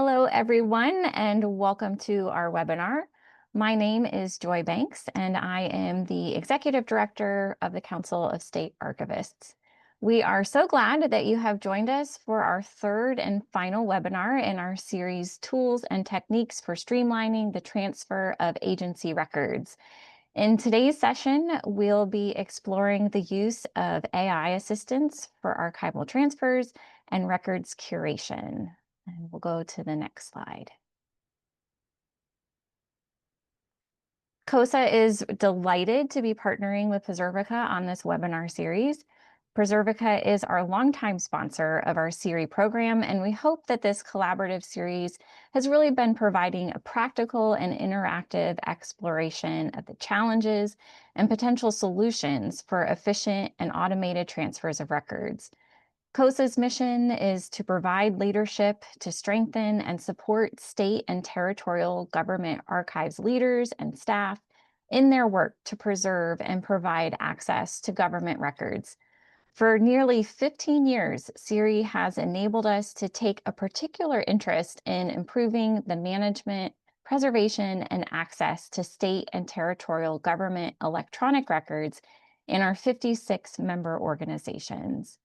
Hello, everyone, and welcome to our webinar. My name is Joy Banks, and I am the Executive Director of the Council of State Archivists. We are so glad that you have joined us for our third and final webinar in our series, Tools and Techniques for Streamlining the Transfer of Agency Records. In today's session, we'll be exploring the use of AI assistance for archival transfers and records curation. And we'll go to the next slide. CoSA is delighted to be partnering with Preservica on this webinar series. Preservica is our longtime sponsor of our SERI program, and we hope that this collaborative series has really been providing a practical and interactive exploration of the challenges and potential solutions for efficient and automated transfers of records. CoSA's mission is to provide leadership to strengthen and support state and territorial government archives leaders and staff in their work to preserve and provide access to government records. For nearly 15 years, SERI has enabled us to take a particular interest in improving the management, preservation, and access to state and territorial government electronic records in our 56 member organizations.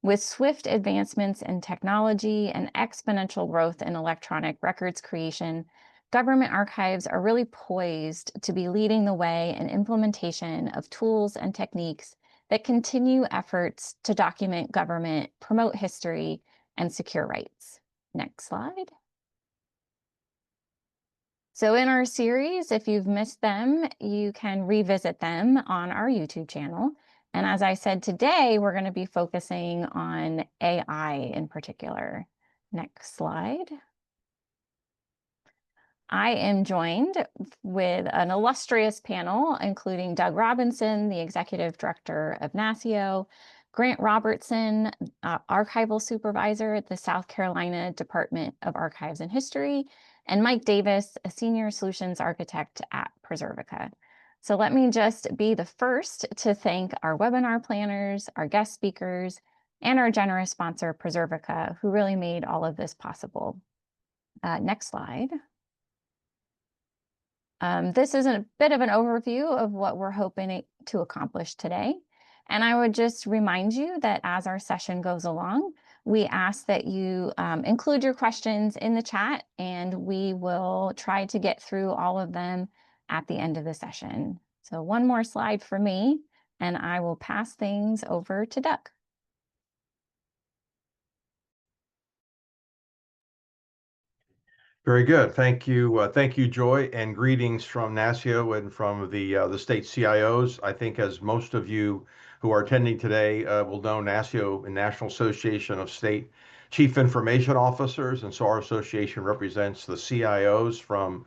With swift advancements in technology and exponential growth in electronic records creation, government archives are really poised to be leading the way in implementation of tools and techniques that continue efforts to document government, promote history, and secure rights. Next slide. So in our series, if you've missed them, you can revisit them on our YouTube channel. And as I said, today, we're going to be focusing on AI in particular. Next slide. I am joined with an illustrious panel, including Doug Robinson, the Executive Director of NASCIO, Grant Robertson, Archival Supervisor at the South Carolina Department of Archives and History, and Mike Davis, a Senior Solutions Architect at Preservica. So let me just be the first to thank our webinar planners, our guest speakers, and our generous sponsor, Preservica, who really made all of this possible. Next slide. This is a bit of an overview of what we're hoping to accomplish today. And I would just remind you that as our session goes along, we ask that you include your questions in the chat, and we will try to get through all of them at the end of the session. So one more slide for me, and I will pass things over to Doug. Very good. Thank you, Joy, and greetings from NASCIO and from the state CIOs. I think as most of you who are attending today will know, NASCIO, National Association of State Chief Information Officers, and so our association represents the CIOs from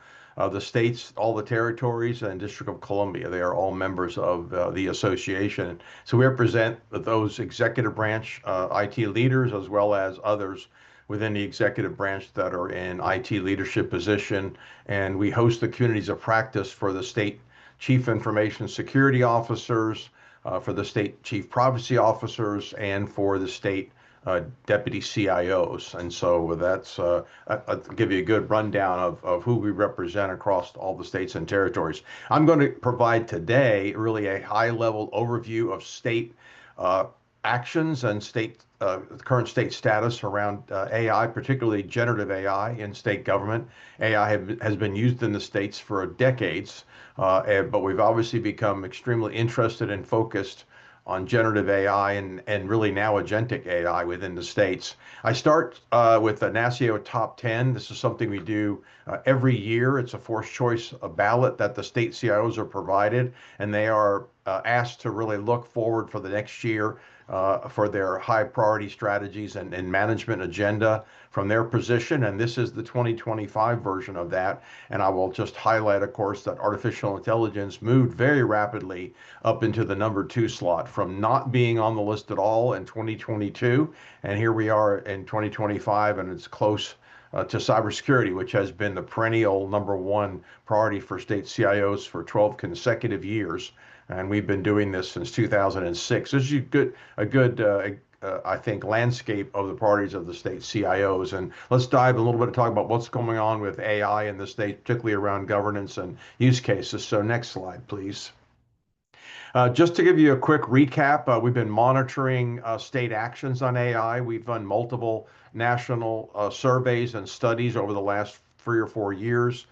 the states, all the territories, and District of Columbia. They are all members of the association. So we represent those executive branch IT leaders as well as others within the executive branch that are in IT leadership position. And we host the communities of practice for the state chief information security officers, for the state chief privacy officers, and for the state deputy CIOs. And so that's, I'll give you a good rundown of who we represent across all the states and territories. I'm going to provide today really a high-level overview of state actions and current state status around AI, particularly generative AI in state government. AI has been used in the states for decades, but we've obviously become extremely interested and focused on generative AI and really now agentic AI within the states. I start with the NASCIO Top 10. This is something we do every year. It's a forced choice ballot that the state CIOs are provided, and they are asked to really look forward for the next year for their high priority strategies and management agenda from their position. And this is the 2025 version of that. And I will just highlight, of course, that artificial intelligence moved very rapidly up into the number 2 slot from not being on the list at all in 2022. And here we are in 2025, and it's close to cybersecurity, which has been the perennial number 1 priority for state CIOs for 12 consecutive years. And we've been doing this since 2006. This is a good I think, landscape of the parties of the state CIOs. And let's dive a little bit and talk about what's going on with AI in the state, particularly around governance and use cases. So next slide, please. Just to give you a quick recap, we've been monitoring state actions on AI. We've done multiple national surveys and studies over the last 3 or 4 years.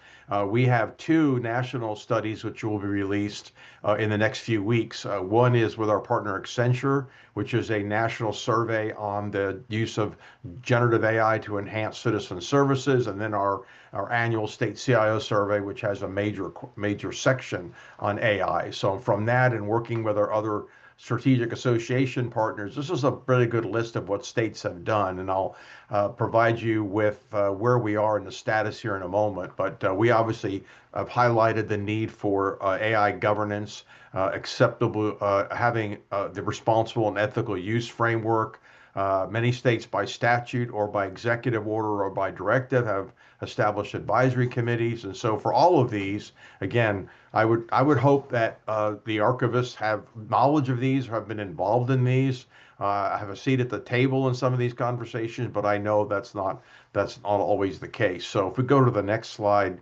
We have two national studies which will be released in the next few weeks. One is with our partner Accenture, which is a national survey on the use of generative AI to enhance citizen services, and then our annual state CIO survey, which has a major section on AI. So from that and working with our other strategic association partners, this is a really good list of what states have done, and I'll provide you with where we are in the status here in a moment. But we obviously have highlighted the need for AI governance, acceptable, having the responsible and ethical use framework. Many states by statute or by executive order or by directive have established advisory committees. And so for all of these, again, I would hope that the archivists have knowledge of these, have been involved in these, have a seat at the table in some of these conversations, but I know that's not always the case. So if we go to the next slide,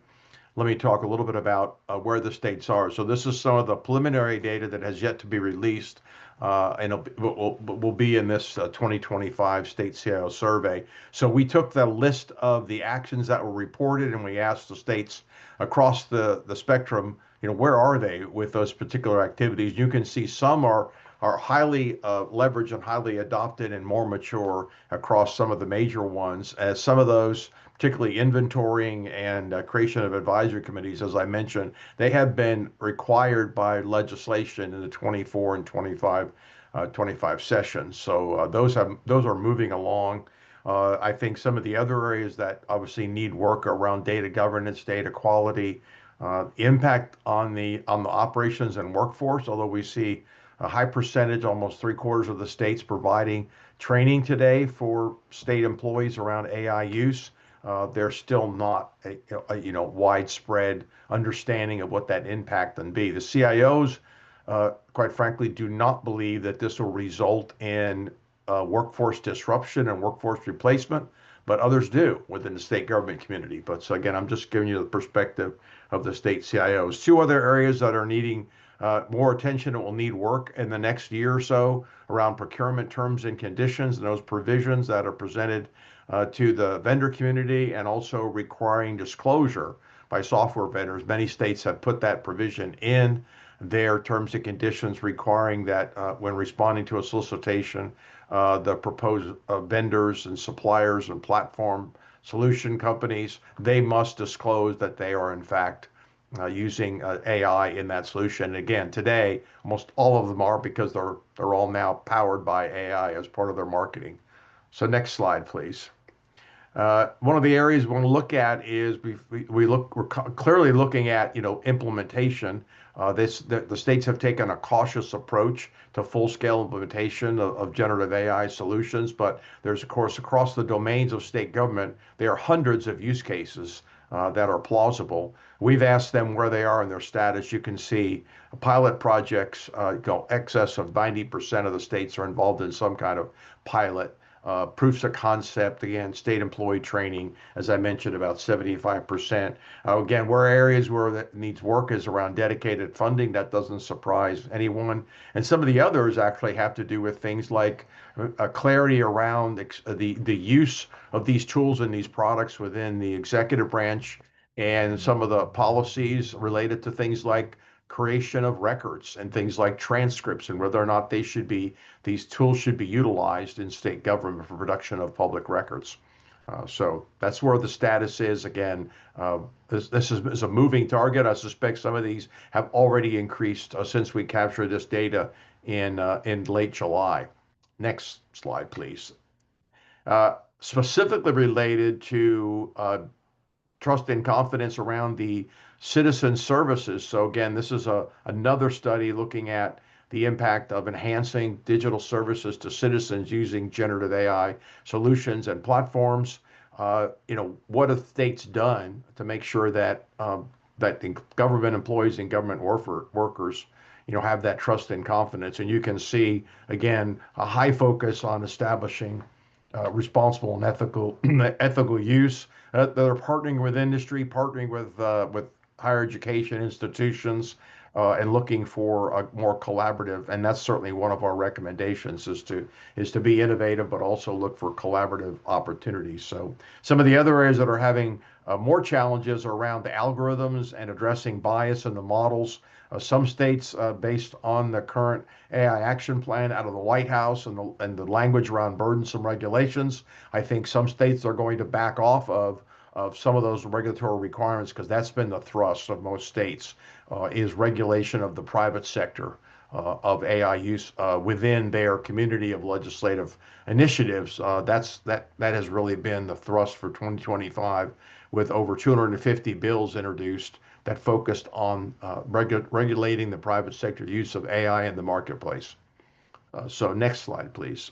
let me talk a little bit about where the states are. So this is some of the preliminary data that has yet to be released, and will be in this 2025 state CIO survey. So we took the list of the actions that were reported and we asked the states across the spectrum, where are they with those particular activities? You can see some are highly leveraged and highly adopted and more mature across some of the major ones, as some of those, particularly inventorying and creation of advisory committees, as I mentioned, they have been required by legislation in the 24 and 25 sessions. So those are moving along. I think some of the other areas that obviously need work around data governance, data quality, impact on the operations and workforce. Although we see a high percentage, almost 3/4 of the states providing training today for state employees around AI use. There's still not a widespread understanding of what that impact can be. The CIOs, quite frankly, do not believe that this will result in workforce disruption and workforce replacement, but others do within the state government community. But so again, I'm just giving you the perspective of the state CIOs. Two other areas that are needing more attention and will need work in the next year or so around procurement terms and conditions and those provisions that are presented to the vendor community, and also requiring disclosure by software vendors. Many states have put that provision in their terms and conditions, requiring that when responding to a solicitation, the proposed vendors and suppliers and platform solution companies, they must disclose that they are in fact using AI in that solution. And again, today, almost all of them are, because they're all now powered by AI as part of their marketing. So next slide, please. One of the areas we want to look at is we're clearly looking at implementation. The states have taken a cautious approach to full-scale implementation of generative AI solutions, but there's, of course, across the domains of state government, there are hundreds of use cases that are plausible. We've asked them where they are in their status. You can see pilot projects, excess of 90% of the states are involved in some kind of pilot. Proofs of concept, again, state employee training, as I mentioned, about 75%. Again, where areas where that needs work is around dedicated funding. That doesn't surprise anyone. And some of the others actually have to do with things like clarity around the use of these tools and these products within the executive branch, and some of the policies related to things like creation of records and things like transcripts, and whether or not these tools should be utilized in state government for production of public records. So that's where the status is. Again, this is a moving target. I suspect some of these have already increased since we captured this data in late July. Next slide, please. Specifically related to trust and confidence around the citizen services. So again, this is another study looking at the impact of enhancing digital services to citizens using generative AI solutions and platforms. What have states done to make sure that that the government employees and government workers, have that trust and confidence. And you can see, again, a high focus on establishing responsible and ethical use. They're partnering with industry, partnering with higher education institutions, and looking for a more collaborative. And that's certainly one of our recommendations is to be innovative, but also look for collaborative opportunities. So some of the other areas that are having more challenges are around the algorithms and addressing bias in the models. Some states, based on the current AI action plan out of the White House and the language around burdensome regulations, I think some states are going to back off of some of those regulatory requirements because that's been the thrust of most states, is regulation of the private sector of AI use within their community of legislative initiatives. That has really been the thrust for 2025, with over 250 bills introduced that focused on regulating the private sector use of AI in the marketplace. So next slide, please.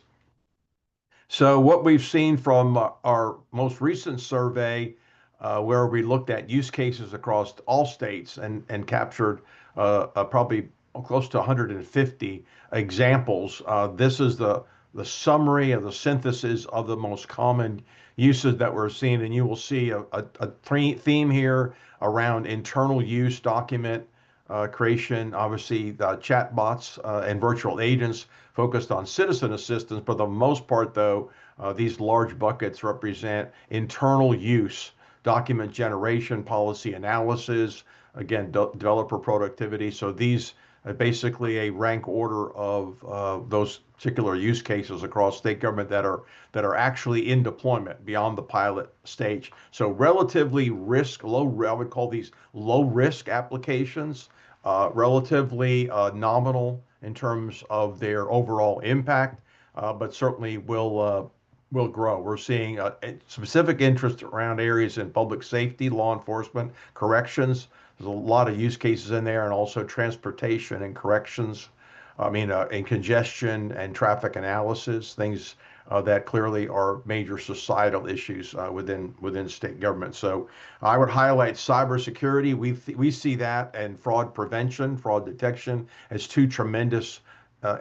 So what we've seen from our most recent survey, where we looked at use cases across all states and captured probably close to 150 examples. This is the summary of the synthesis of the most common uses that we're seeing, and you will see a theme here around internal use, document creation, obviously the chatbots and virtual agents focused on citizen assistance. For the most part, though, these large buckets represent internal use, document generation, policy analysis, again, developer productivity. So these are basically a rank order of those particular use cases across state government that are actually in deployment beyond the pilot stage. So relatively low, I would call these low risk applications, relatively nominal in terms of their overall impact, but certainly will grow. We're seeing a specific interest around areas in public safety, law enforcement, corrections. There's a lot of use cases in there, and also transportation and corrections. I mean, and congestion and traffic analysis, things that clearly are major societal issues within state government. So I would highlight cybersecurity. We see that, and fraud prevention, fraud detection as two tremendous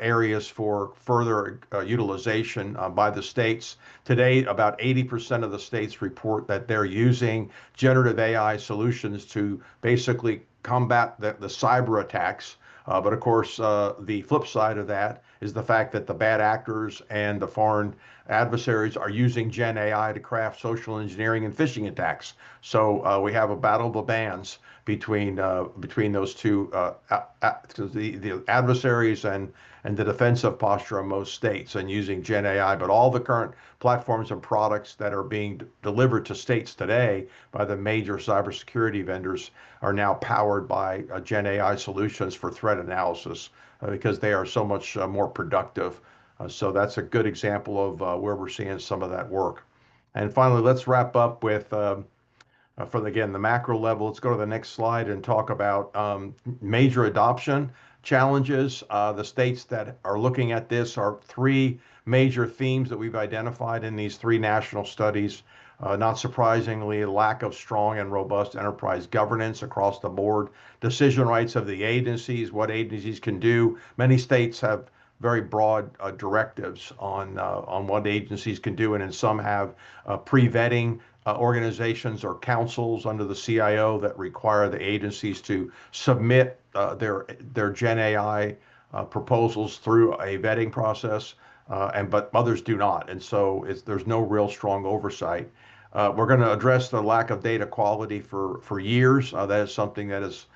areas for further utilization by the states. Today, about 80% of the states report that they're using generative AI solutions to basically combat the cyber attacks. But of course, the flip side of that is the fact that the bad actors and the foreign adversaries are using Gen AI to craft social engineering and phishing attacks. So we have a battle of the bands between those two, the adversaries and the defensive posture of most states and using Gen AI. But all the current platforms and products that are being delivered to states today by the major cybersecurity vendors are now powered by Gen AI solutions for threat analysis because they are so much more productive. So that's a good example of where we're seeing some of that work. And finally, let's wrap up with again, the macro level. Let's go to the next slide and talk about major adoption challenges. The states that are looking at this are three major themes that we've identified in these three national studies. Not surprisingly, lack of strong and robust enterprise governance across the board, decision rights of the agencies, what agencies can do. Many states have very broad directives on what agencies can do, and some have pre-vetting organizations or councils under the CIO that require the agencies to submit their Gen AI proposals through a vetting process, but others do not, and so there's no real strong oversight. We're going to address the lack of data quality for years. That is something that is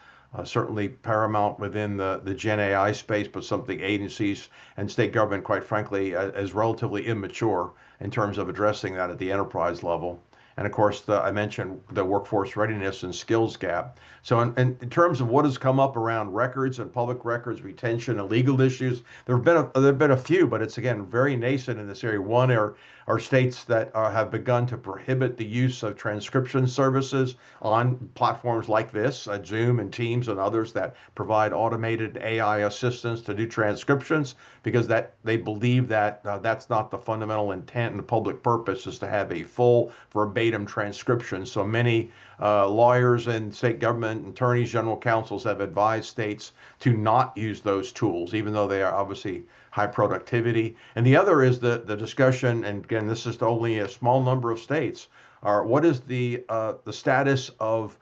certainly paramount within the Gen AI space, but something agencies and state government, quite frankly, is relatively immature in terms of addressing that at the enterprise level. And of course, I mentioned the workforce readiness and skills gap. So in terms of what has come up around records and public records retention and legal issues, there have been a few, but it's again very nascent in this area. One are states that have begun to prohibit the use of transcription services on platforms like this, Zoom and Teams and others that provide automated AI assistance to do transcriptions, because that they believe that that's not the fundamental intent and the public purpose is to have a full verbatim verbatim transcriptions. So many lawyers and state government attorneys, general counsels have advised states to not use those tools, even though they are obviously high productivity. And the other is the discussion, and again, this is only a small number of states, are what is the status of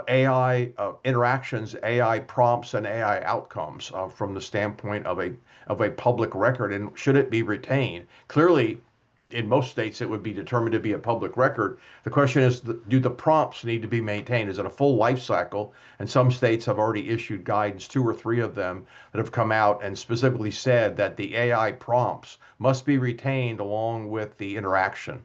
AI interactions, AI prompts, and AI outcomes from the standpoint of a public record, and should it be retained? Clearly, in most states, it would be determined to be a public record. The question is, do the prompts need to be maintained? Is it a full life cycle? And some states have already issued guidance, 2 or 3 of them, that have come out and specifically said that the AI prompts must be retained along with the interaction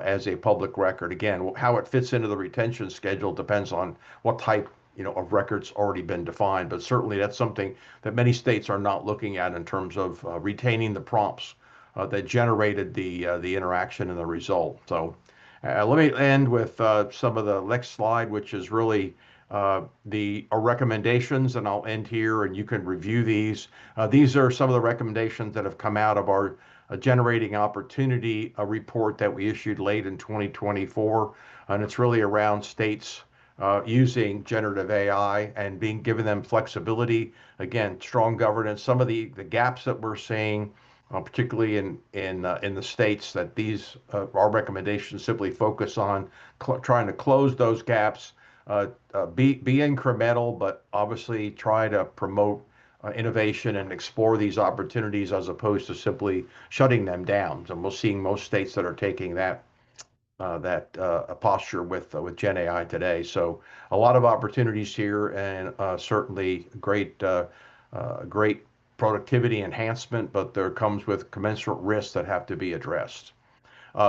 as a public record. Again, how it fits into the retention schedule depends on what type of records already been defined. But certainly that's something that many states are not looking at in terms of retaining the prompts that generated the interaction and the result. So let me end with some of the next slide, which is really the recommendations, and I'll end here, and you can review these. These are some of the recommendations that have come out of our generating opportunity report that we issued late in 2024, and it's really around states using generative AI and being given them flexibility. Again, strong governance. Some of the gaps that we're seeing, particularly in the states, that these our recommendations simply focus on trying to close those gaps, be incremental, but obviously try to promote innovation and explore these opportunities as opposed to simply shutting them down. And we're seeing most states that are taking that posture with Gen AI today. So a lot of opportunities here, and certainly great productivity enhancement, but there comes with commensurate risks that have to be addressed.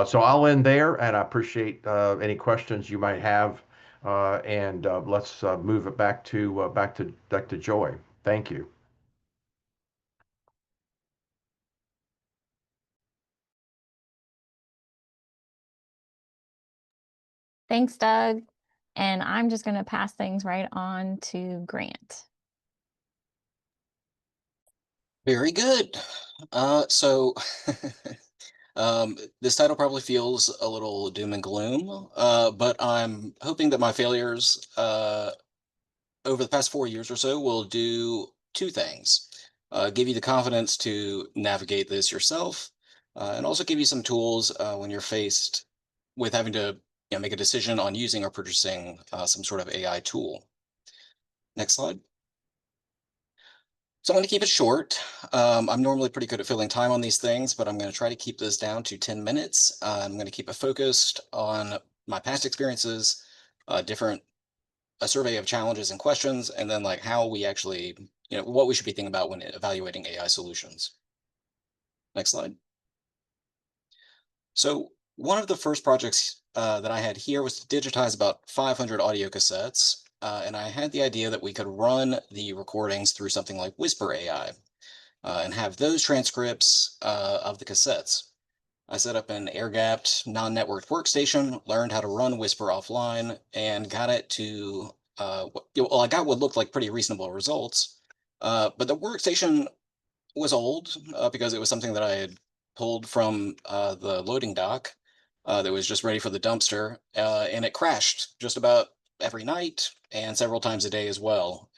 So I'll end there, and I appreciate any questions you might have, and let's move it back to Joy. Thank you. Thanks, Doug. And I'm just going to pass things right on to Grant. Very good. So this title probably feels a little doom and gloom, but I'm hoping that my failures over the past 4 years or so will do 2 things. Give you the confidence to navigate this yourself, and also give you some tools when you're faced with having to make a decision on using or purchasing some sort of AI tool. Next slide. So I'm going to keep it short. I'm normally pretty good at filling time on these things, but I'm going to try to keep this down to 10 minutes. I'm going to keep it focused on my past experiences, a survey of challenges and questions, and then like how we actually, what we should be thinking about when evaluating AI solutions. Next slide. So one of the first projects that I had here was to digitize about 500 audio cassettes. And I had the idea that we could run the recordings through something like Whisper AI and have those transcripts of the cassettes. I set up an air-gapped, non-networked workstation, learned how to run Whisper offline, and got it to, I got what looked like pretty reasonable results. But the workstation was old because it was something that I had pulled from the loading dock that was just ready for the dumpster, and it crashed just about every night and several times a day as well.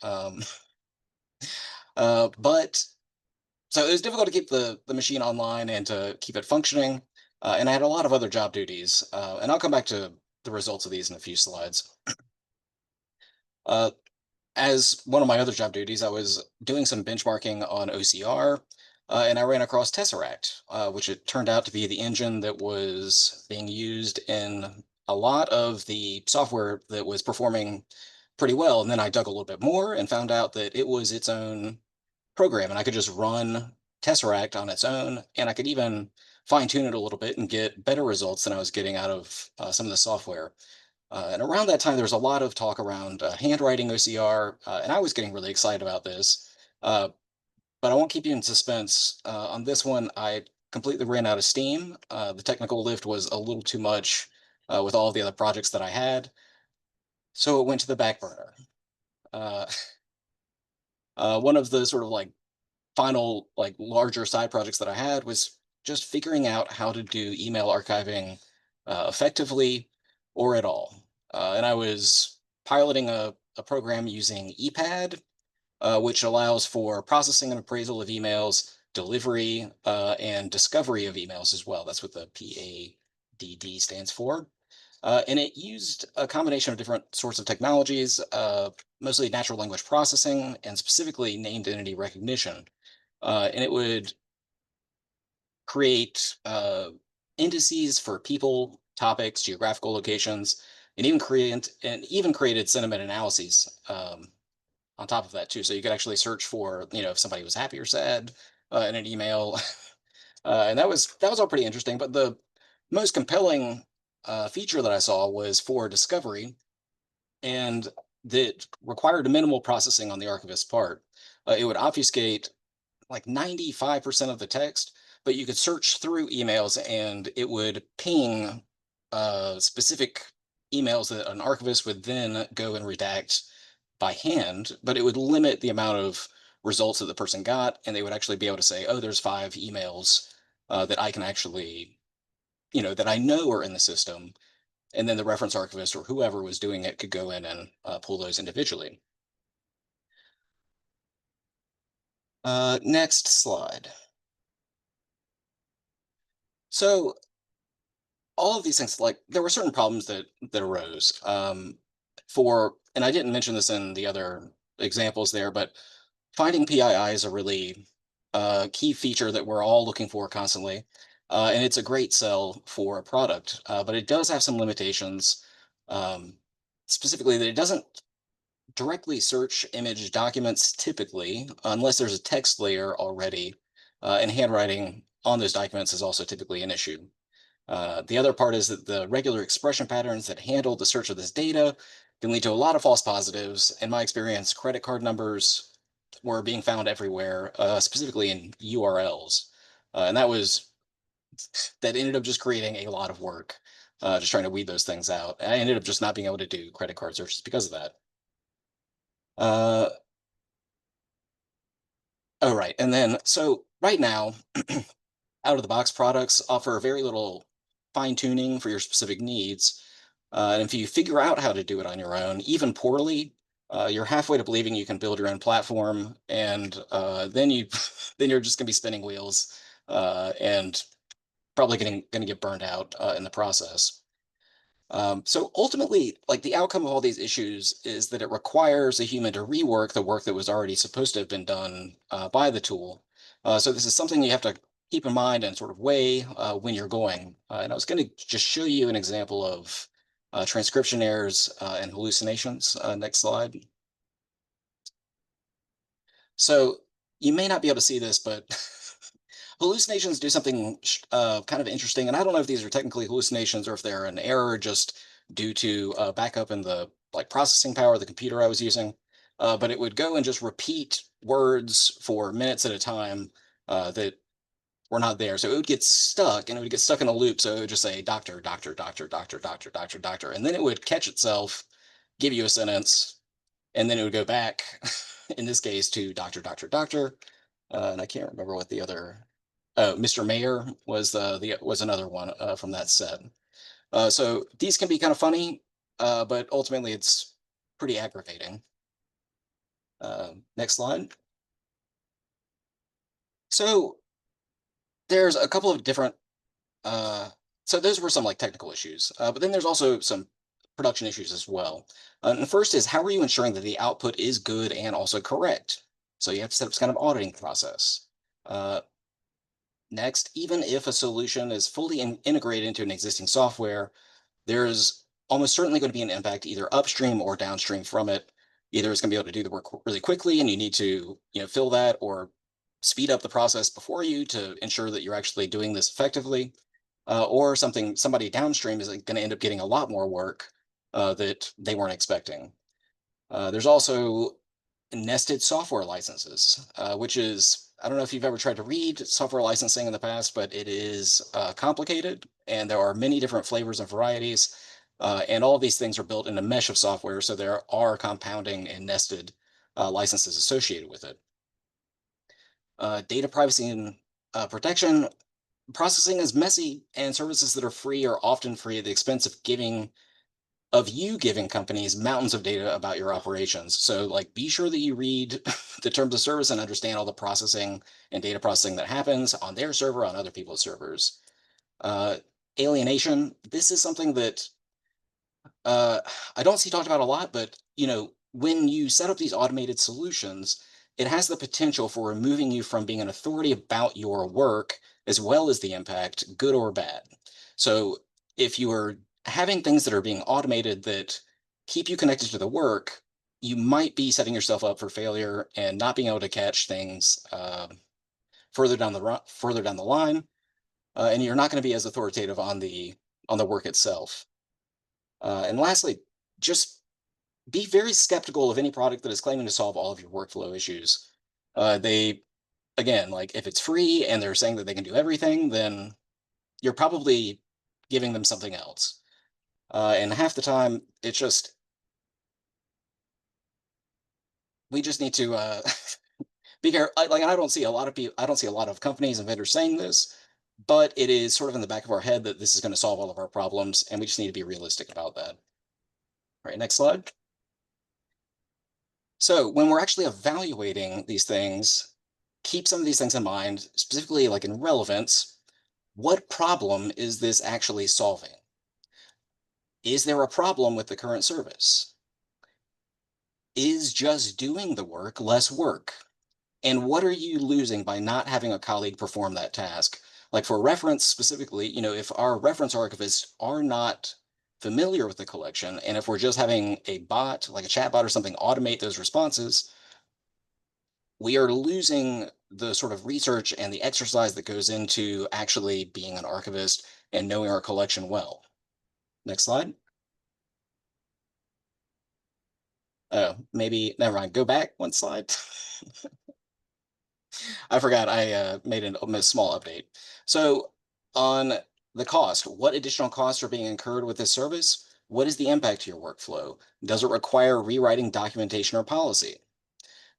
But so it was difficult to keep the machine online and to keep it functioning. And I had a lot of other job duties. And I'll come back to the results of these in a few slides. As one of my other job duties, I was doing some benchmarking on OCR, and I ran across Tesseract, which it turned out to be the engine that was being used in a lot of the software that was performing pretty well. And then I dug a little bit more and found out that it was its own program, and I could just run Tesseract on its own, and I could even fine tune it a little bit and get better results than I was getting out of some of the software. And around that time, there was a lot of talk around handwriting OCR, and I was getting really excited about this. But I won't keep you in suspense. On this one, I completely ran out of steam. The technical lift was a little too much with all of the other projects that I had, so it went to the back burner. One of the sort of like final larger side projects that I had was just figuring out how to do email archiving effectively or at all. And I was piloting a program using EPAD, which allows for processing and appraisal of emails, delivery, and discovery of emails as well. That's what the PADD stands for. And it used a combination of different sorts of technologies, mostly natural language processing and specifically named entity recognition. And it would create indices for people, topics, geographical locations, and even created sentiment analyses on top of that too. So you could actually search for, if somebody was happy or sad in an email, and that was all pretty interesting. But the most compelling feature that I saw was for discovery, and that required minimal processing on the archivist's part. It would obfuscate like 95% of the text, but you could search through emails and it would ping specific emails that an archivist would then go and redact by hand, but it would limit the amount of results that the person got, and they would actually be able to say, oh, there's 5 emails that I can actually, that I know are in the system, and then the reference archivist or whoever was doing it could go in and pull those individually. Next slide. So all of these things, like there were certain problems that arose and I didn't mention this in the other examples there, but finding PII is a really key feature that we're all looking for constantly. And it's a great sell for a product, but it does have some limitations. Specifically that it doesn't directly search image documents typically, unless there's a text layer already, and handwriting on those documents is also typically an issue. The other part is that the regular expression patterns that handle the search of this data can lead to a lot of false positives. In my experience, credit card numbers were being found everywhere, specifically in URLs. And that ended up just creating a lot of work, just trying to weed those things out. I ended up just not being able to do credit card searches because of that. Oh, right. And then, so right now, out of the box products offer very little fine tuning for your specific needs. And if you figure out how to do it on your own, even poorly, you're halfway to believing you can build your own platform, and then then you're just going to be spinning wheels and probably going to get burned out in the process. So ultimately, like the outcome of all these issues is that it requires a human to rework the work that was already supposed to have been done by the tool. So this is something you have to keep in mind and sort of weigh when you're going. And I was going to just show you an example of transcription errors and hallucinations. Next slide. So you may not be able to see this, but hallucinations do something kind of interesting. And I don't know if these are technically hallucinations or if they're an error just due to backup in the processing power of the computer I was using. But it would go and just repeat words for minutes at a time that were not there. So it would get stuck, and it would get stuck in a loop. So it would just say doctor, doctor, doctor, doctor, doctor, doctor, doctor. And then it would catch itself, give you a sentence, and then it would go back, in this case, to doctor, doctor, doctor. And I can't remember what the other, Mr. Mayor was was another one from that set. So these can be kind of funny, but ultimately it's pretty aggravating. Next slide. So there's a couple of different, so those were some technical issues, but then there's also some production issues as well. And the first is, how are you ensuring that the output is good and also correct? So you have to set up some kind of auditing process. Next, even if a solution is fully integrated into an existing software, there's almost certainly going to be an impact either upstream or downstream from it. Either it's going to be able to do the work really quickly and you need to fill that, or speed up the process before you to ensure that you're actually doing this effectively, or somebody downstream is going to end up getting a lot more work that they weren't expecting. There's also nested software licenses, which is, I don't know if you've ever tried to read software licensing in the past, but it is complicated, and there are many different flavors and varieties, and all of these things are built in a mesh of software, so there are compounding and nested licenses associated with it. Data privacy and protection. Processing is messy, and services that are free are often free at the expense of giving of you giving companies mountains of data about your operations. So like, be sure that you read the terms of service and understand all the processing and data processing that happens on their server, on other people's servers. Alienation, this is something that I don't see talked about a lot, but when you set up these automated solutions, it has the potential for removing you from being an authority about your work, as well as the impact, good or bad. So if you are having things that are being automated that keep you connected to the work, you might be setting yourself up for failure and not being able to catch things further down the line, and you're not going to be as authoritative on the work itself. And lastly, just be very skeptical of any product that is claiming to solve all of your workflow issues. Again, like, if it's free and they're saying that they can do everything, then you're probably giving them something else. And half the time, it's just, we just need to be careful. Like, I don't see a lot of people, I don't see a lot of companies and vendors saying this, but it is sort of in the back of our head that this is going to solve all of our problems, and we just need to be realistic about that. All right, next slide. So when we're actually evaluating these things, keep some of these things in mind, specifically like in relevance. What problem is this actually solving? Is there a problem with the current service? Is just doing the work less work? And what are you losing by not having a colleague perform that task? Like, for reference specifically, if our reference archivists are not familiar with the collection, and if we're just having a bot, like a chat bot or something, automate those responses, we are losing the sort of research and the exercise that goes into actually being an archivist and knowing our collection well. Next slide. Oh, maybe, never mind, go back one slide. I forgot I made a small update. So on the cost, what additional costs are being incurred with this service? What is the impact to your workflow? Does it require rewriting documentation or policy?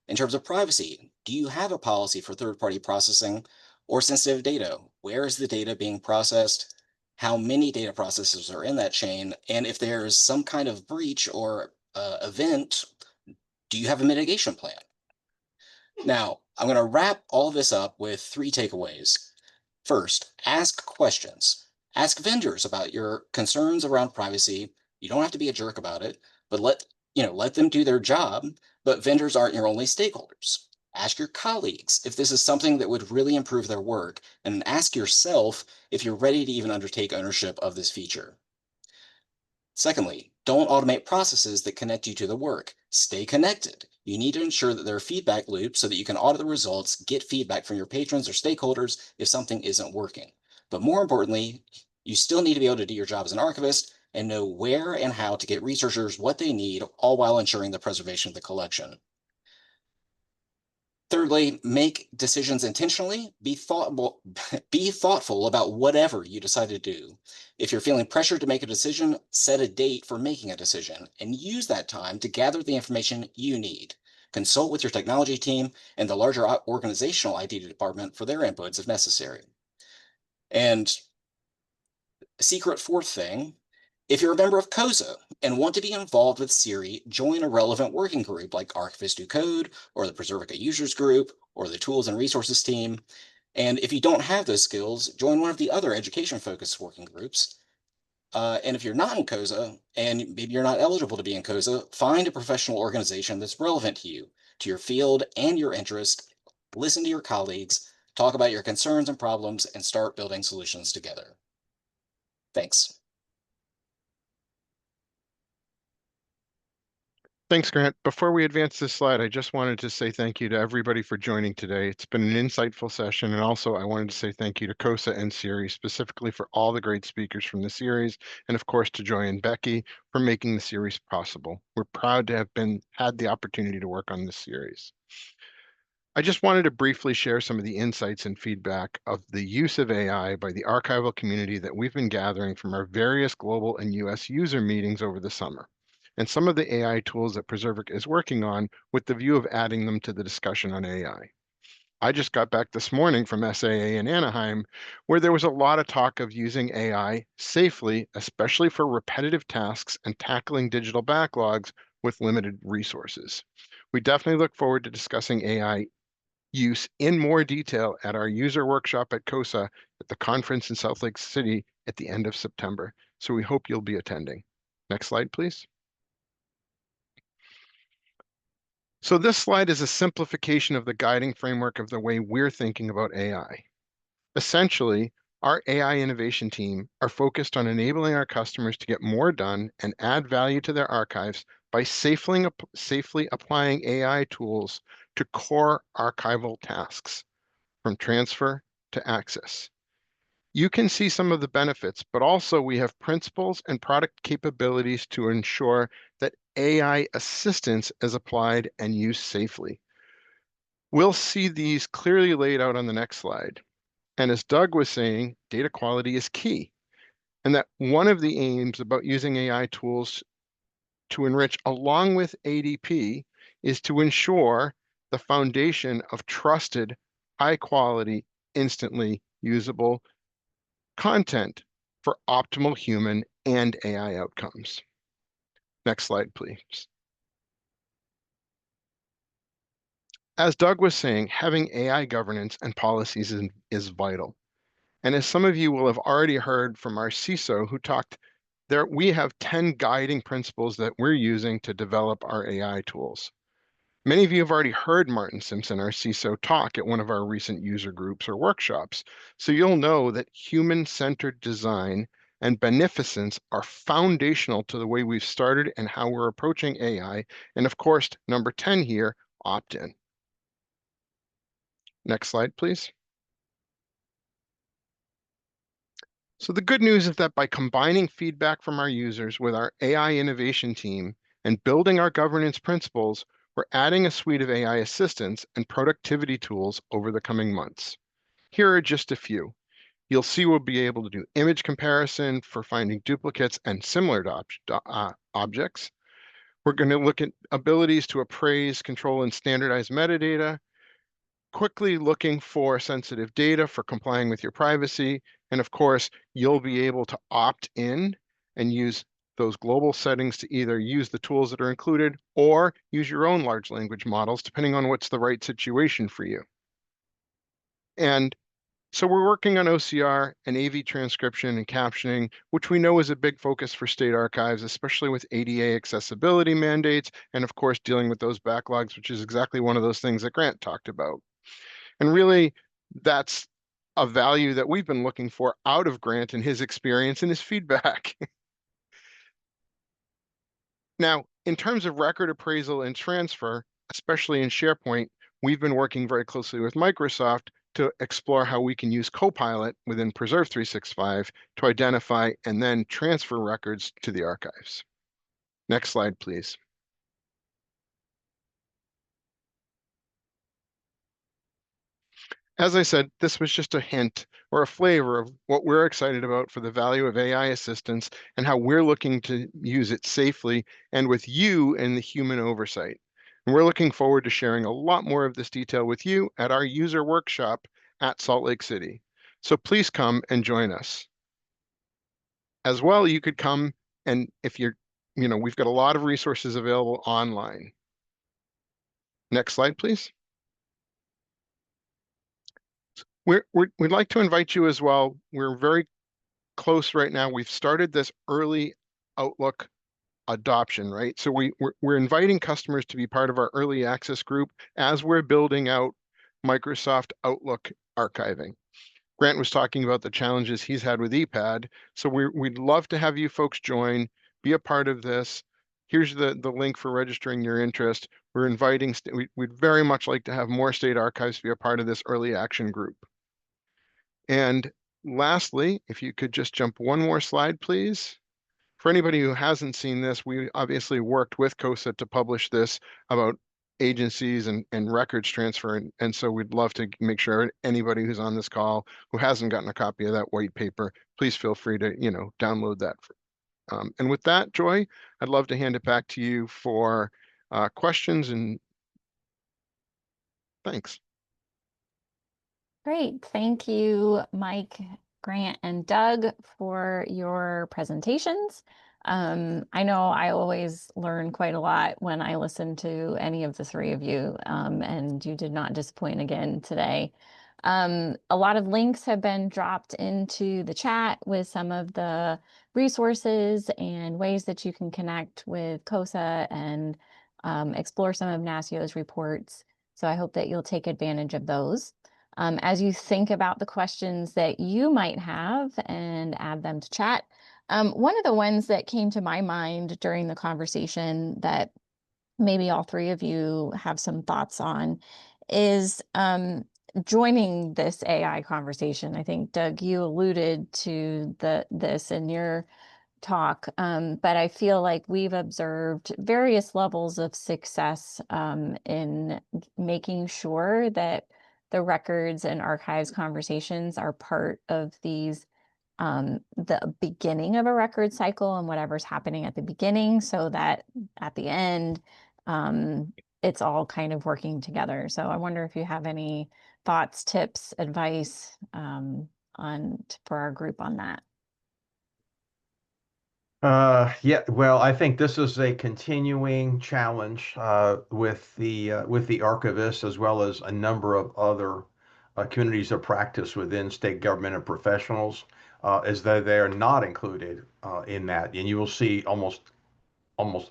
In terms of privacy, do you have a policy for third-party processing or sensitive data? Where is the data being processed? How many data processors are in that chain? And if there's some kind of breach or event, do you have a mitigation plan? Now, I'm going to wrap all this up with 3 takeaways. First, ask questions. Ask vendors about your concerns around privacy. You don't have to be a jerk about it, but let them do their job. But vendors aren't your only stakeholders. Ask your colleagues if this is something that would really improve their work, and ask yourself if you're ready to even undertake ownership of this feature. Secondly, don't automate processes that connect you to the work. Stay connected. You need to ensure that there are feedback loops so that you can audit the results, get feedback from your patrons or stakeholders if something isn't working. But more importantly, you still need to be able to do your job as an archivist and know where and how to get researchers what they need, all while ensuring the preservation of the collection. Thirdly, make decisions intentionally. Be thoughtful about whatever you decide to do. If you're feeling pressured to make a decision, set a date for making a decision and use that time to gather the information you need. Consult with your technology team and the larger organizational IT department for their inputs if necessary. And a secret fourth thing, if you're a member of CoSA and want to be involved with SERI, join a relevant working group like Archivists Do Code, or the Preservica Users Group, or the Tools and Resources team. And if you don't have those skills, join one of the other education-focused working groups. And if you're not in CoSA, and maybe you're not eligible to be in CoSA, find a professional organization that's relevant to you, to your field and your interest. Listen to your colleagues, talk about your concerns and problems, and start building solutions together. Thanks. Thanks, Grant. Before we advance this slide, I just wanted to say thank you to everybody for joining today. It's been an insightful session, and also I wanted to say thank you to CoSA and SERI specifically for all the great speakers from the series, and of course to Joy and Becky for making the series possible. We're proud to have had the opportunity to work on this series. I just wanted to briefly share some of the insights and feedback of the use of AI by the archival community that we've been gathering from our various global and US user meetings over the summer, and some of the AI tools that Preservica is working on with the view of adding them to the discussion on AI. I just got back this morning from SAA in Anaheim, where there was a lot of talk of using AI safely, especially for repetitive tasks and tackling digital backlogs with limited resources. We definitely look forward to discussing AI use in more detail at our user workshop at CoSA at the conference in Salt Lake City at the end of September. So we hope you'll be attending. Next slide, please. So this slide is a simplification of the guiding framework of the way we're thinking about AI. Essentially, our AI innovation team are focused on enabling our customers to get more done and add value to their archives by safely applying AI tools to core archival tasks, from transfer to access. You can see some of the benefits, but also we have principles and product capabilities to ensure that AI assistance is applied and used safely. We'll see these clearly laid out on the next slide. And as Doug was saying, data quality is key. And that one of the aims about using AI tools to enrich along with ADP is to ensure the foundation of trusted, high quality, instantly usable content for optimal human and AI outcomes. Next slide, please. As Doug was saying, having AI governance and policies is vital. And as some of you will have already heard from our CISO who talked there, we have 10 guiding principles that we're using to develop our AI tools. Many of you have already heard Martin Simpson, our CISO, talk at one of our recent user groups or workshops. So you'll know that human-centered design and beneficence are foundational to the way we've started and how we're approaching AI. And of course, number 10 here, opt-in. Next slide, please. So the good news is that by combining feedback from our users with our AI innovation team and building our governance principles, we're adding a suite of AI assistance and productivity tools over the coming months. Here are just a few. You'll see we'll be able to do image comparison for finding duplicates and similar objects. We're going to look at abilities to appraise, control, and standardize metadata, quickly looking for sensitive data for complying with your privacy. And of course, you'll be able to opt in and use those global settings to either use the tools that are included or use your own large language models, depending on what's the right situation for you. And so we're working on OCR and AV transcription and captioning, which we know is a big focus for state archives, especially with ADA accessibility mandates, and of course, dealing with those backlogs, which is exactly one of those things that Grant talked about. And really, that's a value that we've been looking for out of Grant and his experience and his feedback. Now, in terms of record appraisal and transfer, especially in SharePoint, we've been working very closely with Microsoft to explore how we can use Copilot within Preserve 365 to identify and then transfer records to the archives. Next slide, please. As I said, this was just a hint or a flavor of what we're excited about for the value of AI assistance and how we're looking to use it safely and with you and the human oversight. And we're looking forward to sharing a lot more of this detail with you at our user workshop at Salt Lake City. So please come and join us. As well, you could come and if you're, we've got a lot of resources available online. Next slide, please. We'd like to invite you as well. We're very close right now. We've started this early Outlook adoption, right? So we're inviting customers to be part of our early access group as we're building out Microsoft Outlook archiving. Grant was talking about the challenges he's had with ePad. So we'd love to have you folks join, be a part of this. Here's the link for registering your interest. We're inviting, we'd very much like to have more state archives be a part of this early action group. And lastly, if you could just jump one more slide, please. For anybody who hasn't seen this, we obviously worked with CoSA to publish this about agencies and records transfer. And so we'd love to make sure anybody who's on this call who hasn't gotten a copy of that white paper, please feel free to, download that. And with that, Joy, I'd love to hand it back to you for questions and thanks. Great. Thank you, Mike, Grant, and Doug for your presentations. I know I always learn quite a lot when I listen to any of the three of you, and you did not disappoint again today. A lot of links have been dropped into the chat with some of the resources and ways that you can connect with CoSA and explore some of NASCIO's reports. So I hope that you'll take advantage of those. As you think about the questions that you might have and add them to chat. One of the ones that came to my mind during the conversation that maybe all three of you have some thoughts on is joining this AI conversation. I think, Doug, you alluded to this in your talk, but I feel like we've observed various levels of success in making sure that the records and archives conversations are part of these the beginning of a record cycle and whatever's happening at the beginning, so that at the end it's all kind of working together. So I wonder if you have any thoughts, tips, advice for our group on that. Yeah, well, I think this is a continuing challenge with the archivists as well as a number of other communities of practice within state government and professionals, as though they are not included in that. And you will see almost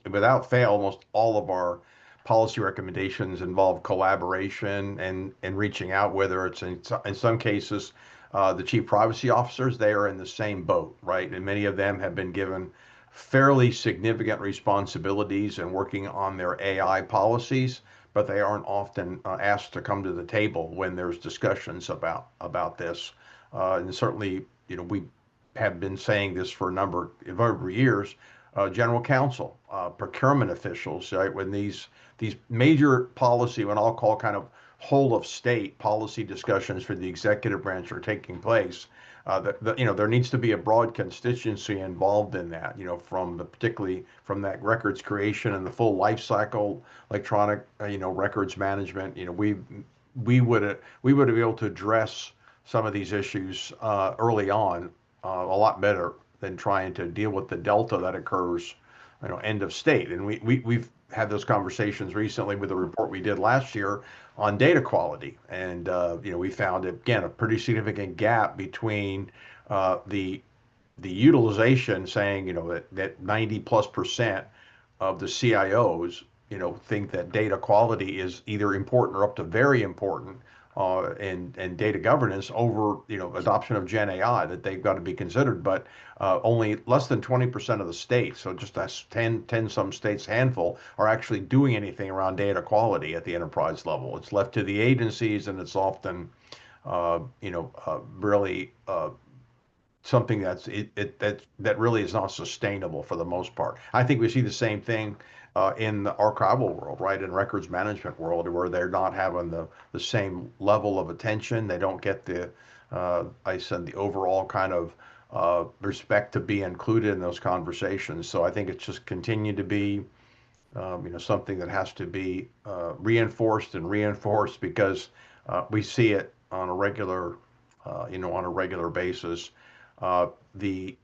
without fail, almost all of our policy recommendations involve collaboration and reaching out, whether it's in some cases, the chief privacy officers, they are in the same boat, right? And many of them have been given fairly significant responsibilities in working on their AI policies, but they aren't often asked to come to the table when there's discussions about this. And certainly, we have been saying this for a number of years. General counsel, procurement officials, right? When these major policy, what I'll call kind of whole of state policy discussions for the executive branch are taking place, there needs to be a broad constituency involved in that, particularly from that records creation and the full life cycle, electronic, records management. We would have been able to address some of these issues early on a lot better than trying to deal with the delta that occurs, end of state. And we've had those conversations recently with the report we did last year on data quality. And, we found, again, a pretty significant gap between the utilization saying, that 90+% of the CIOs, think that data quality is either important or up to very important, and data governance over, adoption of Gen AI, that they've got to be considered, but only less than 20% of the states, so just that's 10 some states, handful, are actually doing anything around data quality at the enterprise level. It's left to the agencies, and it's often, really something that really is not sustainable for the most part. I think we see the same thing in the archival world, right? In records management world, where they're not having the same level of attention. They don't get the the overall kind of respect to be included in those conversations. So I think it's just continued to be something that has to be reinforced and reinforced, because we see it on a regular basis. Uh, the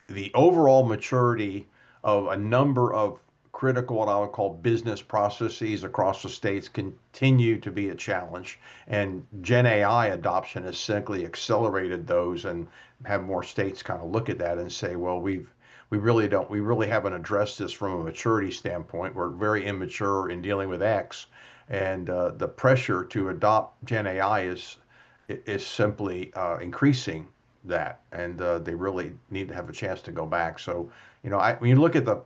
the overall maturity of a number of critical, what I would call business processes across the states, continue to be a challenge. And Gen AI adoption has simply accelerated those, and have more states kind of look at that and say, well, we really haven't addressed this from a maturity standpoint. We're very immature in dealing with X, and the pressure to adopt Gen AI is simply increasing that, and they really need to have a chance to go back. So, when you look at the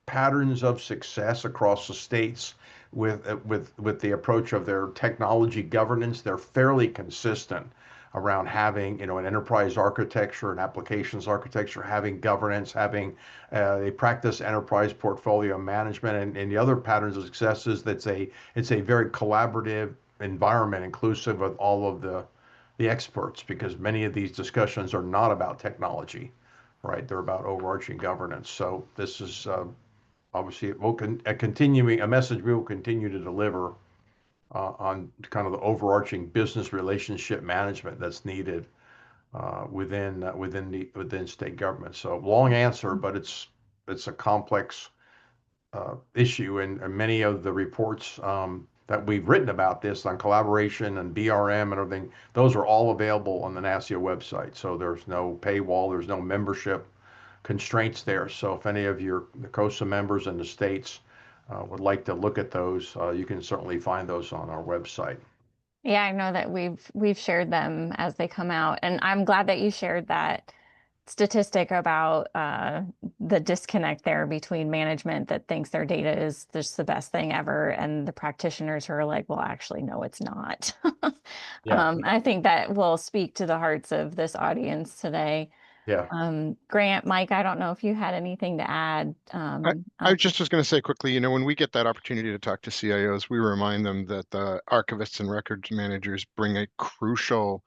patterns of success across the states with the approach of their technology governance, they're fairly consistent around having, an enterprise architecture, an applications architecture, having governance, having they practice enterprise portfolio management, and the other patterns of success is that it's a very collaborative environment, inclusive of all of the experts, because many of these discussions are not about technology, right? They're about overarching governance. So this is obviously a message we will continue to deliver on kind of the overarching business relationship management that's needed within state government. So long answer, but it's a complex issue, and many of the reports that we've written about this on collaboration and BRM and everything, those are all available on the NASIO website. So there's no paywall, there's no membership constraints there. So if any of the CoSA members in the states would like to look at those, you can certainly find those on our website. Yeah, I know that we've shared them as they come out, and I'm glad that you shared that statistic about the disconnect there between management that thinks their data is just the best thing ever, and the practitioners who are like, well, actually, no, it's not. Yeah. I think that will speak to the hearts of this audience today. Yeah. Grant, Mike, I don't know if you had anything to add. I just was going to say quickly, you know, when we get that opportunity to talk to CIOs, we remind them that the archivists and records managers bring a crucial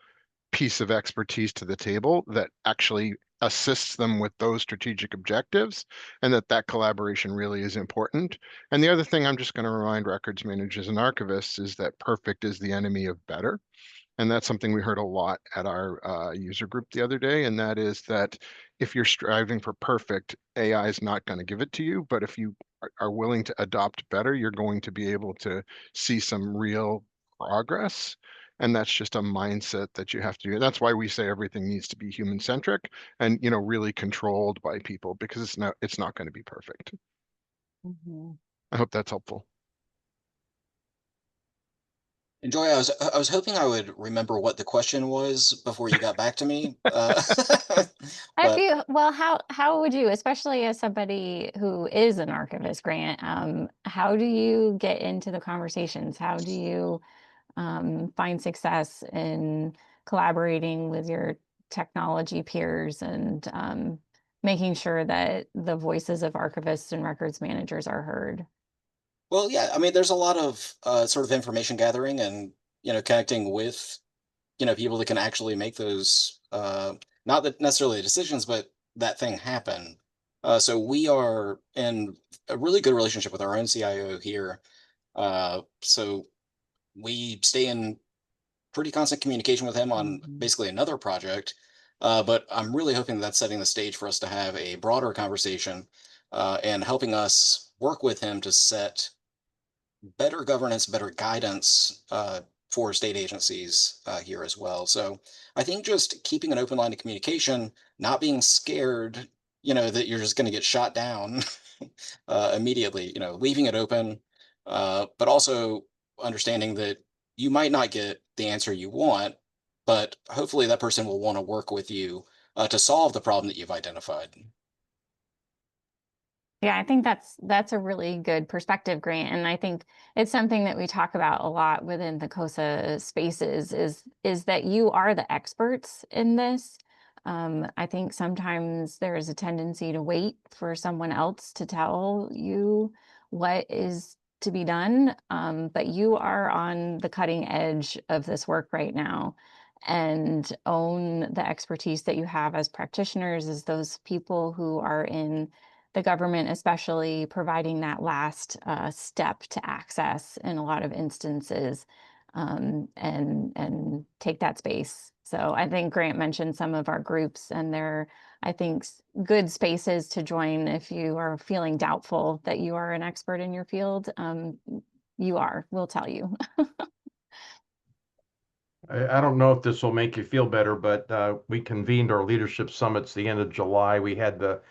piece of expertise to the table that actually assists them with those strategic objectives, and that collaboration really is important. And the other thing I'm just going to remind records managers and archivists is that perfect is the enemy of better. And that's something we heard a lot at our user group the other day. And that is that if you're striving for perfect, AI is not going to give it to you. But if you are willing to adopt better, you're going to be able to see some real progress. And that's just a mindset that you have to do. That's why we say everything needs to be human centric and, you know, really controlled by people, because it's not going to be perfect. I hope that's helpful. And Joy, I was hoping I would remember what the question was before you got back to me. But Well, how would you, especially as somebody who is an archivist, Grant, how do you get into the conversations? How do you find success in collaborating with your technology peers and making sure that the voices of archivists and records managers are heard? well, yeah, I mean, there's a lot of sort of information gathering and connecting with people that can actually make those not that necessarily decisions, but that thing happen. So we are in a really good relationship with our own CIO here. So we stay in pretty constant communication with him on basically another project. But I'm really hoping that's setting the stage for us to have a broader conversation and helping us work with him to set better governance, better guidance for state agencies here as well. So I think just keeping an open line of communication, not being scared, that you're just going to get shot down immediately, leaving it open, but also understanding that you might not get the answer you want, but hopefully that person will want to work with you to solve the problem that you've identified. Yeah, I think that's a really good perspective, Grant, and I think it's something that we talk about a lot within the CoSA spaces is that you are the experts in this. I think sometimes there is a tendency to wait for someone else to tell you what is to be done, but you are on the cutting edge of this work right now, and own the expertise that you have as practitioners, as those people who are in the government, especially providing that last step to access in a lot of instances, and take that space. So I think Grant mentioned some of our groups, and they're, I think, good spaces to join if you are feeling doubtful that you are an expert in your field. You are, we'll tell you. I don't know if this will make you feel better, but we convened our leadership summits the end of July. We had the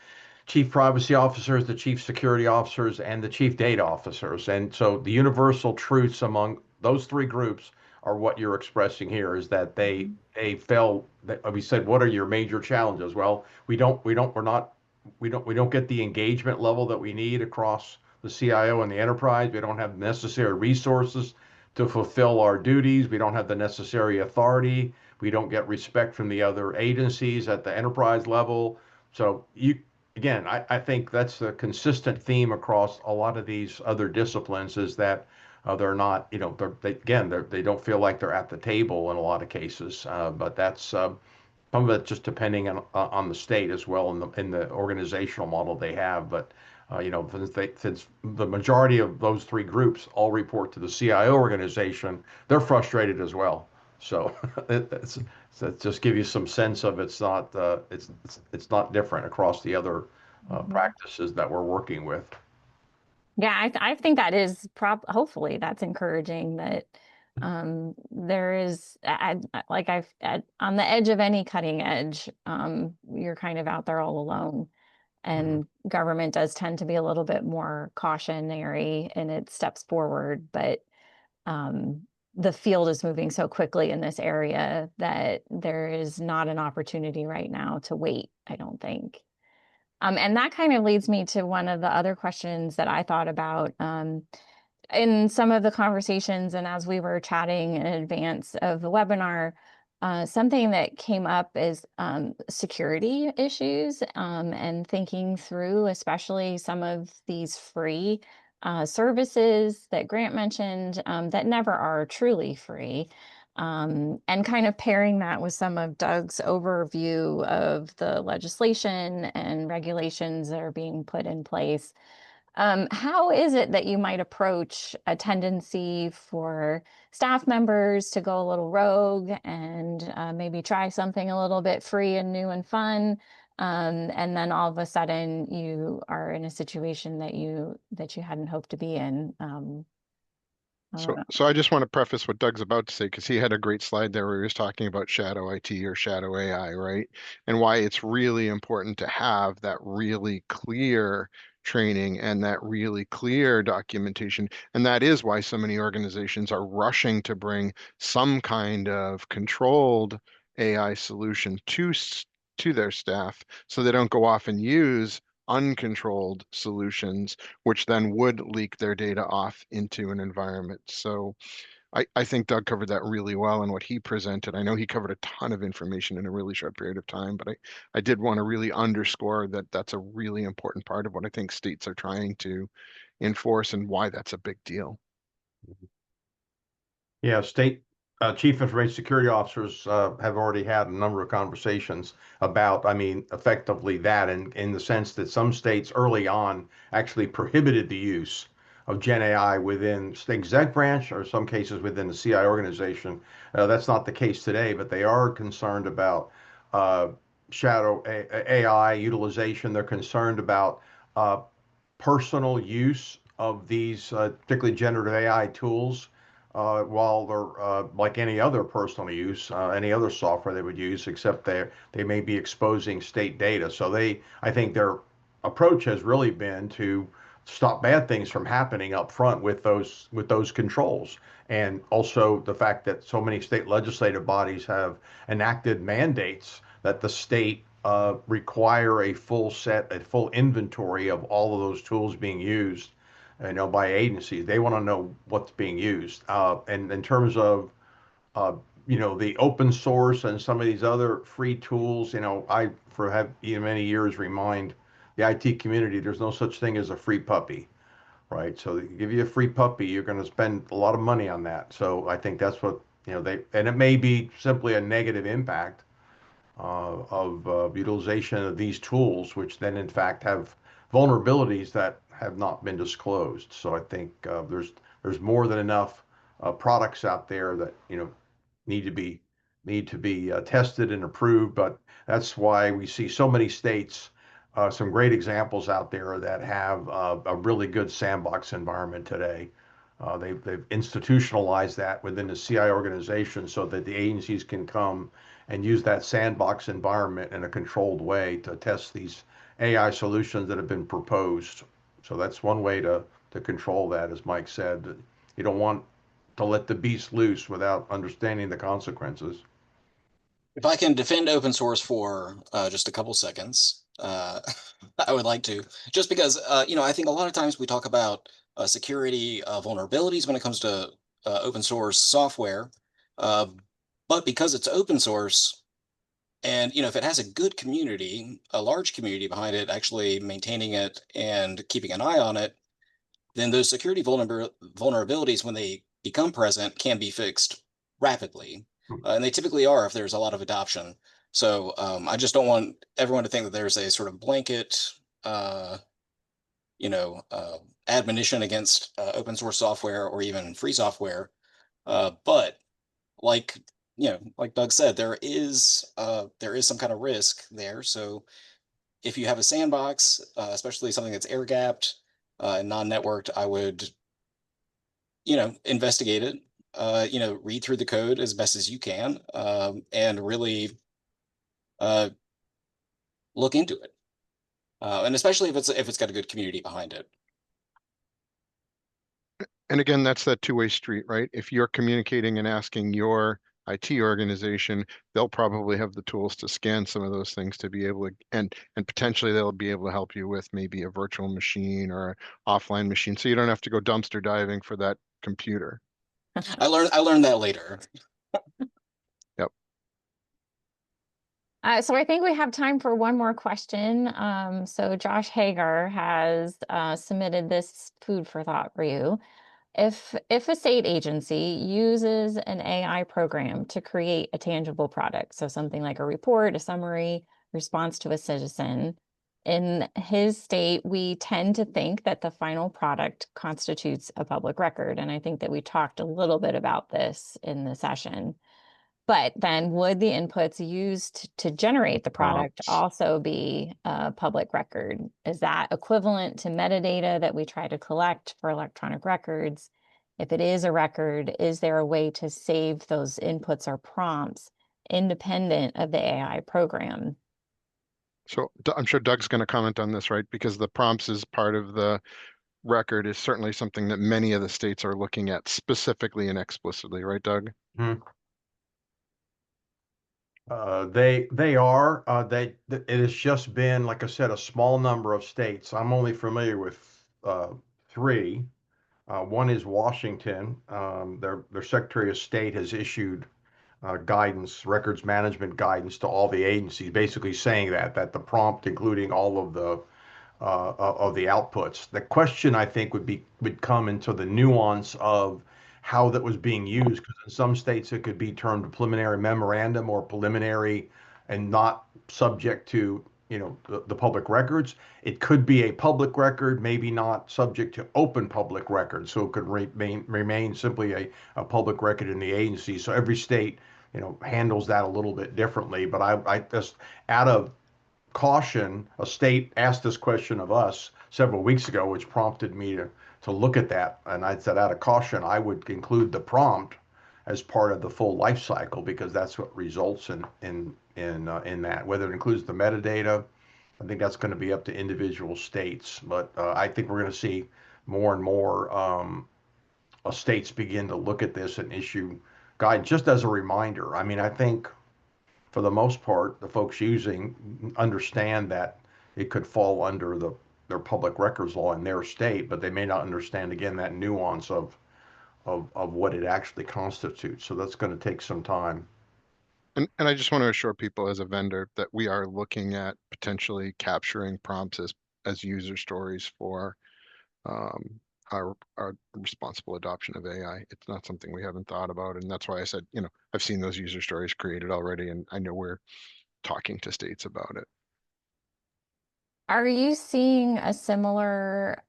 chief privacy officers, the chief security officers, and the chief data officers. And so the universal truths among those three groups are what you're expressing here, is that they felt that we said, what are your major challenges? Well, we don't get the engagement level that we need across the CIO and the enterprise. We don't have the necessary resources to fulfill our duties. We don't have the necessary authority. We don't get respect from the other agencies at the enterprise level. So again, I think that's a consistent theme across a lot of these other disciplines, is that they're not, they don't feel like they're at the table in a lot of cases. But that's some of it just depending on the state as well, in the organizational model they have. But Since the majority of those three groups all report to the CIO organization, they're frustrated as well. So that just give you some sense of it's not different across the other practices that we're working with. Yeah, I think that is hopefully that's encouraging that there is like on the edge of any cutting edge, you're kind of out there all alone. And government does tend to be a little bit more cautionary in its steps forward, but the field is moving so quickly in this area that there is not an opportunity right now to wait, I don't think. And that kind of leads me to one of the other questions that I thought about in some of the conversations and as we were chatting in advance of the webinar. Something that came up is security issues and thinking through, especially some of these free services that Grant mentioned that never are truly free. And kind of pairing that with some of Doug's overview of the legislation and regulations that are being put in place. How is it that you might approach a tendency for staff members to go a little rogue and maybe try something a little bit free and new and fun, and then all of a sudden you are in a situation that you hadn't hoped to be in? So I just want to preface what Doug's about to say, because he had a great slide there where he was talking about shadow IT or shadow AI, right? And why it's really important to have that really clear training and that really clear documentation. And that is why so many organizations are rushing to bring some kind of controlled AI solution to their staff so they don't go off and use uncontrolled solutions, which then would leak their data off into an environment. So I think Doug covered that really well in what he presented. I know he covered a ton of information in a really short period of time, but I did want to really underscore that that's a really important part of what I think states are trying to enforce and why that's a big deal. Yeah, state chief information security officers have already had a number of conversations about, effectively that, in the sense that some states early on actually prohibited the use of Gen AI within the exec branch, or some cases within the CI organization. That's not the case today, but they are concerned about shadow AI utilization. They're concerned about personal use of these, particularly generative AI tools, while they're like any other personal use, any other software they would use, except they may be exposing state data. So I think their approach has really been to stop bad things from happening up front with those controls. And also the fact that so many state legislative bodies have enacted mandates that the state require a full inventory of all of those tools being used, by agencies. They want to know what's being used. And in terms of, the open source and some of these other free tools, have many years remind the IT community there's no such thing as a free puppy, right? So they give you a free puppy, you're going to spend a lot of money on that. So I think that's what, and it may be simply a negative impact of utilization of these tools, which then in fact have vulnerabilities that have not been disclosed. So I think there's more than enough products out there that need to be tested and approved. But that's why we see so many states, some great examples out there that have a really good sandbox environment today. They've institutionalized that within the CI organization so that the agencies can come and use that sandbox environment in a controlled way to test these AI solutions that have been proposed. So that's one way to control that, as Mike said. You don't want to let the beast loose without understanding the consequences. If I can defend open source for just a couple seconds, I would like to, just because, I think a lot of times we talk about security vulnerabilities when it comes to open source software, but because it's open source, and if it has a good community, a large community behind it, actually maintaining it and keeping an eye on it, then those security vulnerabilities, when they become present, can be fixed rapidly. And they typically are if there's a lot of adoption. So I just don't want everyone to think that there's a sort of blanket admonition against open source software or even free software. But like Doug said, there is some kind of risk there. So if you have a sandbox, especially something that's air gapped and non-networked, I would investigate it. Read through the code as best as you can, and really look into it. And especially if it's got a good community behind it. And again, that's that two-way street, right? If you're communicating and asking your IT organization, they'll probably have the tools to scan some of those things to be able to, and potentially they'll be able to help you with maybe a virtual machine or an offline machine, so you don't have to go dumpster diving for that computer. I learned that later. Yep. So I think we have time for one more question. So Josh Hagar has submitted this food for thought for you. If a state agency uses an AI program to create a tangible product, so something like a report, a summary, response to a citizen, in his state, we tend to think that the final product constitutes a public record. And I think that we talked a little bit about this in the session. But then would the inputs used to generate the product Prompts. also be a public record? Is that equivalent to metadata that we try to collect for electronic records? If it is a record, is there a way to save those inputs or prompts independent of the AI program? So I'm sure Doug's going to comment on this, right? Because the prompts is part of the record is certainly something that many of the states are looking at specifically and explicitly, right, Doug? Mhm. They are. It has just been, like I said, a small number of states. I'm only familiar with 3. One is Washington. Their Secretary of State has issued guidance, records management guidance to all the agencies, basically saying that the prompt, including all of the outputs. The question, I think, would come into the nuance of how that was being used, because in some states it could be termed a preliminary memorandum or preliminary and not subject to the public records. It could be a public record, maybe not subject to open public records, so it could remain simply a public record in the agency. So every state handles that a little bit differently. But I just, out of caution, a state asked this question of us several weeks ago, which prompted me to look at that. And I said, out of caution, I would include the prompt as part of the full life cycle, because that's what results in that. Whether it includes the metadata, I think that's going to be up to individual states. But I think we're going to see more and more states begin to look at this and issue guidance. Just as a reminder, I mean, I think for the most part, the folks using understand that it could fall under their public records law in their state, but they may not understand, again, that nuance of what it actually constitutes. So that's going to take some time. And I just want to assure people as a vendor that we are looking at potentially capturing prompts as user stories for our responsible adoption of AI. It's not something we haven't thought about, and that's why I said, I've seen those user stories created already, and I know we're talking to states about it. Are you seeing a similar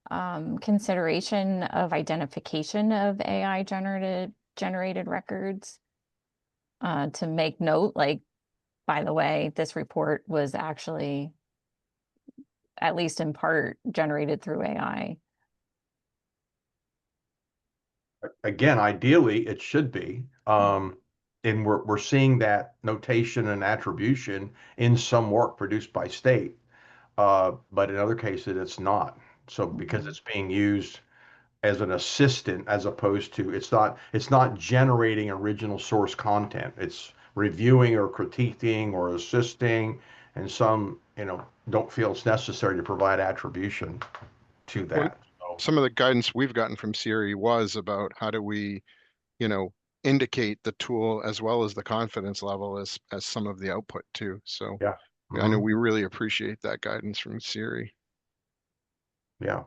consideration of identification of AI generated records to make note, like, by the way, this report was actually, at least in part, generated through AI? Again, ideally, it should be. And we're seeing that notation and attribution in some work produced by state. But in other cases, it's not. So because it's being used as an assistant, as opposed to, it's not generating original source content. It's reviewing or critiquing or assisting, and some don't feel it's necessary to provide attribution to Well, that. So, some of the guidance we've gotten from SERI was about how do we, indicate the tool as well as the confidence level as some of the output too. So yeah. I know Mhm. we really appreciate that guidance from SERI. Yeah.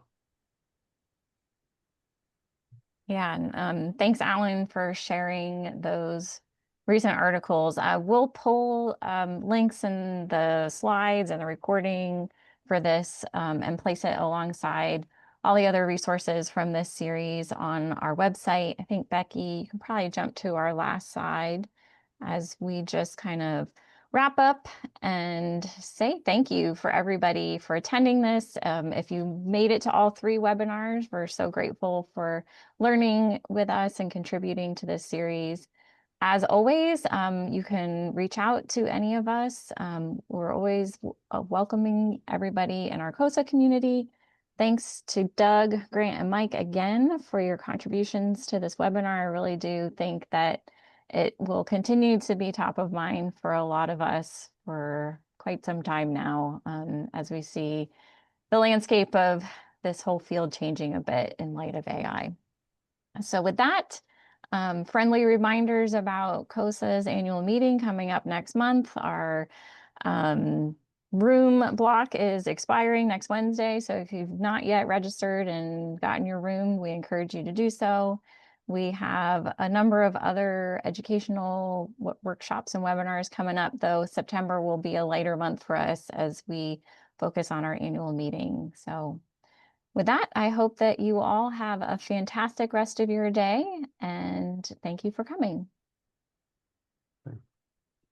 Yeah, and thanks, Alan, for sharing those recent articles. We'll pull links in the slides and the recording for this and place it alongside all the other resources from this series on our website. I think, Becky, you can probably jump to our last slide as we just kind of wrap up and say thank you for everybody for attending this. If you made it to all 3 webinars, we're so grateful for learning with us and contributing to this series. As always, you can reach out to any of us. We're always welcoming everybody in our CoSA community. Thanks to Doug, Grant, and Mike again for your contributions to this webinar. I really do think that it will continue to be top of mind for a lot of us for quite some time now, as we see the landscape of this whole field changing a bit in light of AI. So with that, friendly reminders about CoSA's annual meeting coming up next month. Our room block is expiring next Wednesday, so if you've not yet registered and gotten your room, we encourage you to do so. We have a number of other educational workshops and webinars coming up, though September will be a lighter month for us as we focus on our annual meeting. So with that, I hope that you all have a fantastic rest of your day, and thank you for coming.